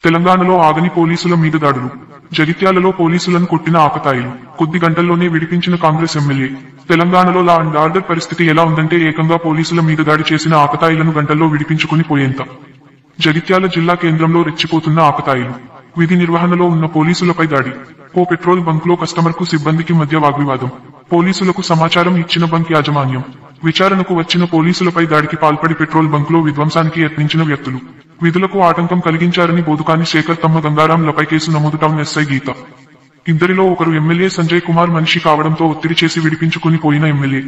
తెలంగాణలో ఆగని పోలీసుల మీద దాడులు. జగిత్యాలలో పోలీసులను కొట్టిన ఆకతాయిలు. కొద్ది గంటల్లోనే విడిపించిన కాంగ్రెస్ ఎమ్మెల్యే. తెలంగాణలో లా అండ్ ఆర్డర్ పరిస్థితి ఎలా ఉందంటే ఏకంగా పోలీసుల మీద దాడి చేసిన ఆకతాయిలను గంటల్లో విడిపించుకుని పోయేంత. జగిత్యాల జిల్లా కేంద్రంలో రెచ్చిపోతున్న ఆకతాయిలు. విధి నిర్వహణలో ఉన్న పోలీసులపై దాడి. ఓ పెట్రోల్ బంక్ లో కస్టమర్ కు సిబ్బందికి మధ్య వాగ్వివాదం. పోలీసులకు సమాచారం ఇచ్చిన బంక్ యాజమాన్యం. విచారణకు వచ్చిన పోలీసులపై దాడికి పాల్పడి పెట్రోల్ బంక్ లో విధ్వంసానికి యత్నించిన వ్యక్తులు. విధులకు ఆటంకం కలిగించారని బోదుకాని శేఖర్ తమ్మ గంగారాంలపై కేసు నమోదు. టౌన్ ఎస్ఐ గీత. ఇద్దరిలో ఒకరు ఎమ్మెల్యే సంజయ్ కుమార్ మనిషి కావడంతో ఒత్తిడి చేసి విడిపించుకుని పోయిన ఎమ్మెల్యే.